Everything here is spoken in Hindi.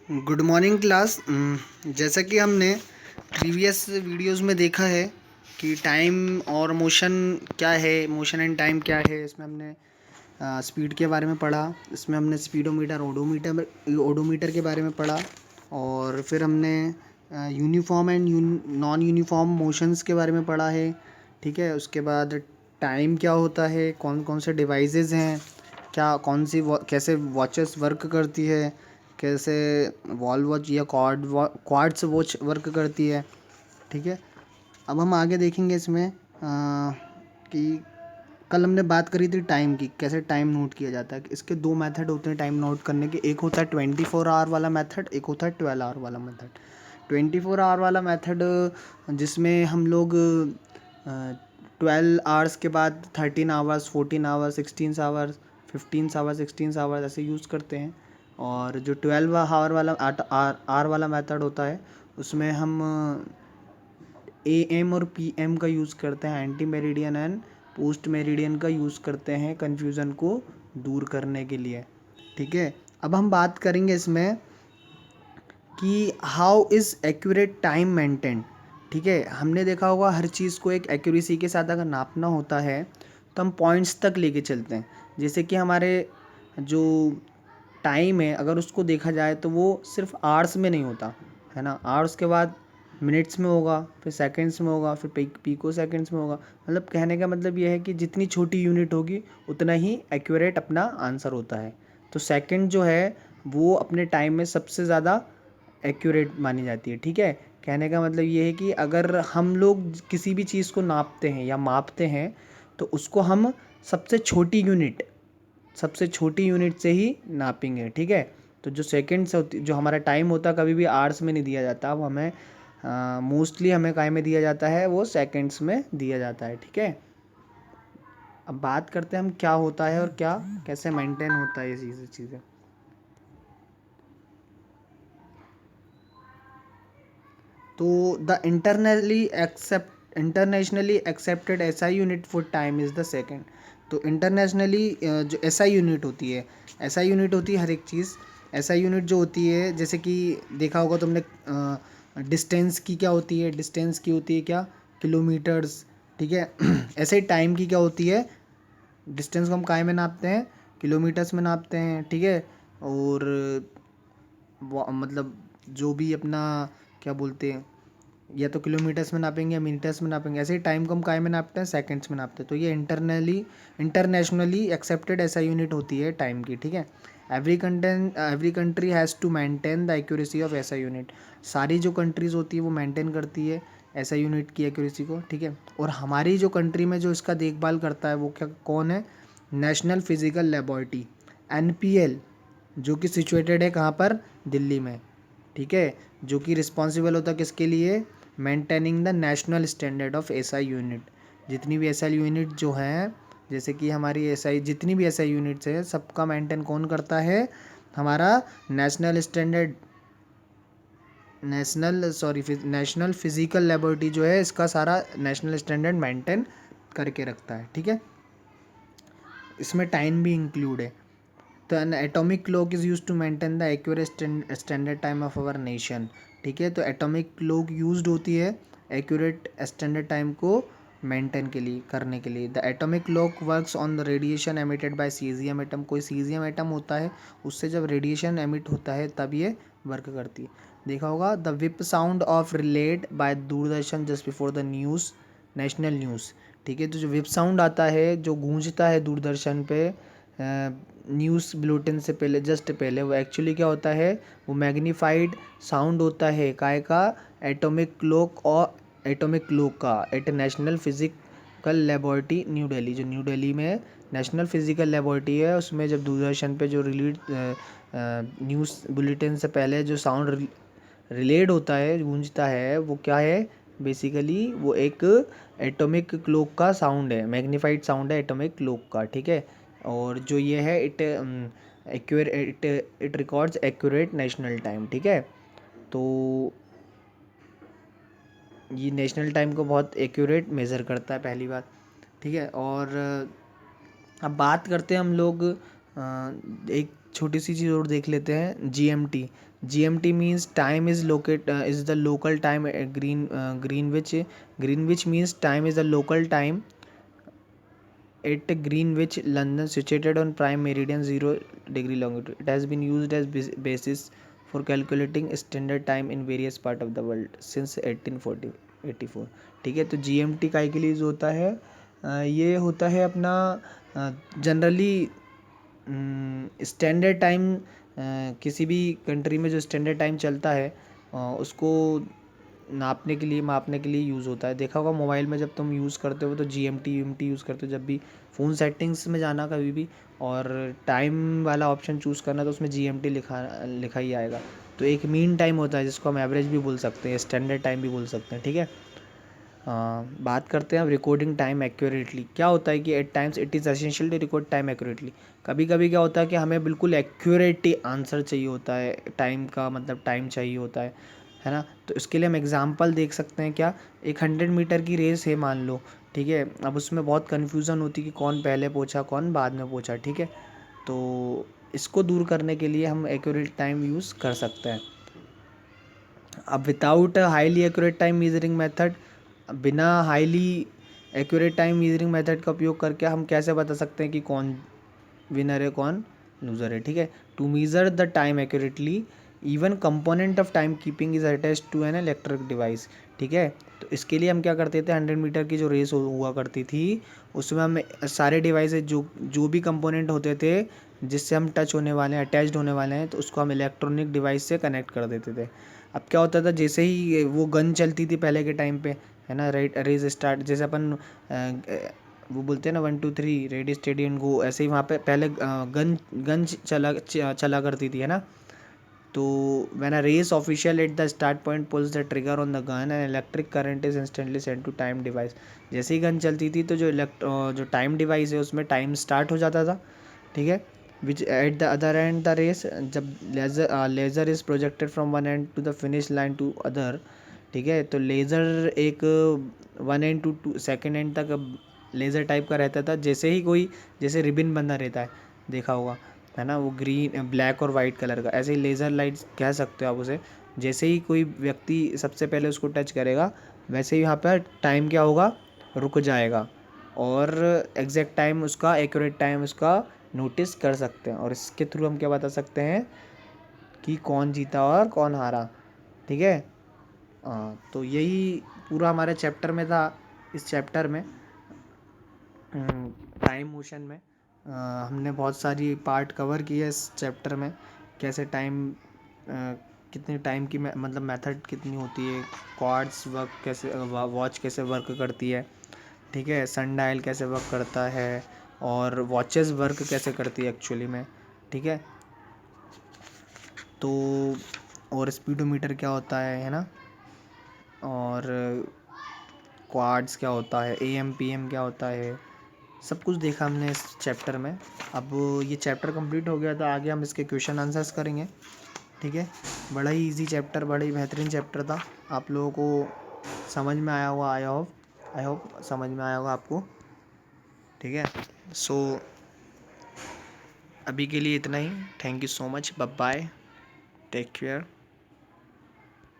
Good morning class. जैसा कि हमने प्रीवियस वीडियोस में देखा है कि टाइम और मोशन क्या है, मोशन एंड टाइम क्या है। इसमें हमने स्पीड के बारे में पढ़ा, इसमें हमने स्पीडोमीटर ओडोमीटर के बारे में पढ़ा, और फिर हमने uniform and non uniform motions के बारे में पढ़ा है। ठीक है, उसके बाद टाइम क्या होता है, कौन कौन से डिवाइसेस हैं, क्या कौन सी कैसे वॉचेस वर्क करती है, कैसे वॉल वॉच या क्वार्ट्स वॉच वर्क करती है। ठीक है, अब हम आगे देखेंगे इसमें कि कल हमने बात करी थी टाइम की, कैसे टाइम नोट किया जाता है। इसके दो मेथड होते हैं टाइम नोट करने के, एक होता है 24 आवर वाला मेथड, एक होता है 12 आवर वाला मेथड। 24 आवर वाला मेथड जिसमें हम लोग 12 आवर्स के बाद 13 hours, 14 hours, 16 hours, 15 hours, 16 hours ऐसे यूज़ करते हैं। और जो 12 आवर वाला आर वाला मेथड होता है उसमें हम AM और PM का यूज़ करते हैं, anti meridian and post meridian का यूज़ करते हैं कन्फ्यूज़न को दूर करने के लिए। ठीक है, अब हम बात करेंगे इसमें कि how is accurate time maintain. ठीक है, हमने देखा होगा हर चीज़ को एक एक्यूरेसी के साथ अगर नापना होता है तो हम पॉइंट्स तक लेके चलते हैं। जैसे कि हमारे जो टाइम है अगर उसको देखा जाए तो वो सिर्फ आवर्स में नहीं होता है ना, आवर्स के बाद मिनट्स में होगा, फिर सेकंड्स में होगा, फिर पिको सेकंड्स में होगा। मतलब कहने का मतलब ये है कि जितनी छोटी यूनिट होगी उतना ही एक्यूरेट अपना आंसर होता है। तो सेकंड जो है वो अपने टाइम में सबसे ज़्यादा एक्यूरेट मानी जाती है। ठीक है, कहने का मतलब ये है कि अगर हम लोग किसी भी चीज़ को नापते हैं या मापते हैं तो उसको हम सबसे छोटी यूनिट से ही नापेंगे। ठीक है, तो जो सेकंड्स होती, जो हमारा टाइम होता है कभी भी आवर्स में नहीं दिया जाता, वो हमें मोस्टली हमें काय में दिया जाता है, वो सेकंड्स में दिया जाता है। ठीक है, अब बात करते हैं हम क्या होता है और क्या कैसे मेंटेन होता है ये चीज़ें। तो the internationally accepted SI unit for time is the second. तो इंटरनेशनली जो SI यूनिट होती है, SI यूनिट होती है हर एक चीज़। SI यूनिट जो होती है, जैसे कि देखा होगा तुमने, डिस्टेंस की क्या होती है, डिस्टेंस की होती है क्या, किलोमीटर्स। ठीक है ऐसे ही टाइम की क्या होती है, डिस्टेंस को हम काय में नापते हैं, किलोमीटर्स में नापते हैं। ठीक है, और मतलब जो भी अपना क्या बोलते हैं, या तो किलोमीटर्स में नापेंगे या मिनटर्स में नापेंगे। ऐसे ही टाइम को हम काय में नापते हैं, सेकंड्स में नापते हैं। तो ये इंटरनेशनली एक्सेप्टेड ऐसा यूनिट होती है टाइम की। ठीक है, every country has to maintain the accuracy of ऐसा यूनिट। सारी जो कंट्रीज़ होती है वो मेंटेन करती है ऐसा यूनिट की एक्यूरेसी को। ठीक है, और हमारी जो कंट्री में जो इसका देखभाल करता है वो क्या कौन है, नेशनल फिजिकल लेबॉरेटरी, NPL, जो कि सिचुएटेड है कहाँ पर, दिल्ली में। ठीक है, जो कि रिस्पॉन्सिबल होता है किसके लिए, maintaining the national standard of SI unit. जितनी भी SI यूनिट जो हैं, जैसे कि हमारी SI जितनी भी SI यूनिट्स है सबका मेंटेन कौन करता है, हमारा national standard national physical laboratory जो है, इसका सारा नेशनल स्टैंडर्ड मेंटेन करके रखता है। ठीक है, इसमें टाइम भी इंक्लूड है। तो an atomic clock is use to maintain the accurate standard time of our nation. ठीक है, तो एटॉमिक क्लॉक यूज्ड होती है एक्यूरेट स्टैंडर्ड टाइम को मेंटेन के लिए करने के लिए। The atomic clock works on the radiation emitted by caesium atom. कोई सीजियम एटम होता है, उससे जब रेडिएशन एमिट होता है तब ये वर्क करती है। देखा होगा the whip sound of relayed by Doordarshan just before the news, national news. ठीक है, तो जो विप साउंड आता है, जो गूंजता है दूरदर्शन पे न्यूज़ बुलेटिन से पहले, जस्ट पहले, वो एक्चुअली क्या होता है, वो मैग्नीफाइड साउंड होता है काय का, एटॉमिक क्लॉक का, at national physical laboratory New Delhi. जो न्यू दिल्ली में नेशनल फिजिकल लेबोरेटरी है, उसमें जब दूरदर्शन पे जो रिलीड न्यूज़ बुलेटिन से पहले जो साउंड रिलेड होता है, गूंजता है, वो क्या है, बेसिकली वो एक एटॉमिक क्लॉक का साउंड है, मैग्नीफाइड साउंड है एटॉमिक क्लॉक का। ठीक है, और जो ये है it records accurate national time. ठीक है, तो ये नेशनल टाइम को बहुत एक्यूरेट मेज़र करता है, पहली बात। ठीक है, और अब बात करते हैं हम लोग एक छोटी सी चीज़ और देख लेते हैं, GMT। GMT means time is is the local time Greenwich means time is the local time at Greenwich, London, situated on prime meridian 0 degree longitude. It has been used as basis for calculating standard time in various part of the world since 1884. ठीक है, तो GMT काय के लिए यूज़ होता है? ये होता है अपना जनरली स्टैंडर्ड टाइम, किसी भी कंट्री में जो स्टैंडर्ड टाइम चलता है उसको नापने के लिए, मापने के लिए यूज़ होता है। देखा होगा मोबाइल में जब तुम यूज़ करते हो तो GMT यूज़ करते हो, जब भी फ़ोन सेटिंग्स में जाना कभी भी और टाइम वाला ऑप्शन चूज़ करना तो उसमें GMT लिखा ही आएगा। तो एक मीन टाइम होता है जिसको हम एवरेज भी बोल सकते हैं, स्टैंडर्ड टाइम भी बोल सकते हैं। ठीक है, बात करते हैं अब रिकॉर्डिंग टाइम एक्यूरेटली। क्या होता है कि at times it is essential to record time accurately. कभी कभी क्या होता है कि हमें बिल्कुल एक्यूरेट आंसर चाहिए होता है, टाइम का मतलब टाइम चाहिए होता है ना। तो इसके लिए हम एग्जांपल देख सकते हैं। क्या, एक 100 मीटर की रेस है मान लो, ठीक है। अब उसमें बहुत कन्फ्यूज़न होती है कि कौन पहले पहुंचा कौन बाद में पहुंचा, ठीक है। तो इसको दूर करने के लिए हम एक्यूरेट टाइम यूज़ कर सकते हैं। अब without highly accurate time measuring method, बिना highly accurate time measuring method का उपयोग करके हम कैसे बता सकते हैं कि कौन विनर है कौन लूज़र है, ठीक है। To measure the time accurately even component of time keeping is attached to an electric device, ठीक है। तो इसके लिए हम क्या करते थे, 100 मीटर की जो रेस हुआ करती थी उसमें हम सारे डिवाइस जो जो भी कंपोनेंट होते थे जिससे हम टच होने वाले हैं, अटैच्ड होने वाले हैं, तो उसको हम इलेक्ट्रॉनिक डिवाइस से कनेक्ट कर देते थे। अब क्या होता था, जैसे ही वो गन चलती थी पहले के टाइम पे, है ना, राइट, रेस स्टार्ट, जैसे अपन वो बोलते हैं ना 1 2 3 रेडी स्टेडी एंड गो, ऐसे ही वहाँ पे पहले गन गन चला करती थी, है ना। तो when a race official at the start point pulls the trigger on the gun and electric current is instantly send to time device. जैसे ही गन चलती थी तो जो टाइम डिवाइस है उसमें टाइम स्टार्ट हो जाता था, ठीक है। Which at the other end the race, जब laser is projected from one end to the finish line to other, ठीक है। तो लेज़र एक 1 एंड टू सेकेंड एंड तक लेज़र टाइप का रहता था। जैसे ही कोई, जैसे रिबिन बंधा रहता है, देखा होगा, है ना, वो ग्रीन ब्लैक और वाइट कलर का, ऐसे ही लेज़र लाइट्स कह सकते हो आप उसे। जैसे ही कोई व्यक्ति सबसे पहले उसको टच करेगा वैसे ही यहाँ पर टाइम क्या होगा, रुक जाएगा और एग्जैक्ट टाइम उसका, एक्यूरेट टाइम उसका नोटिस कर सकते हैं। और इसके थ्रू हम क्या बता सकते हैं कि कौन जीता और कौन हारा, ठीक है। तो यही पूरा हमारे चैप्टर में था। इस चैप्टर में टाइम मोशन में हमने बहुत सारी पार्ट कवर किए इस चैप्टर में। कैसे टाइम, कितने टाइम की मतलब मेथड कितनी होती है, क्वार्ट्स वर्क कैसे, वॉच कैसे वर्क करती है, ठीक है, सन डायल कैसे वर्क करता है और वॉचेस वर्क कैसे करती है एक्चुअली में, ठीक है। तो और स्पीडोमीटर क्या होता है ना, और क्वार्ट्स क्या होता है, AM PM क्या होता है, सब कुछ देखा हमने इस चैप्टर में। अब ये चैप्टर कंप्लीट हो गया था, आगे हम इसके क्वेश्चन आंसर्स करेंगे, ठीक है। बड़ा ही इजी चैप्टर, बड़ा ही बेहतरीन चैप्टर था। आप लोगों को समझ में आया होगा, आई होप समझ में आया होगा आपको, ठीक है। सो अभी के लिए इतना ही। Thank you so much, bye bye, take care.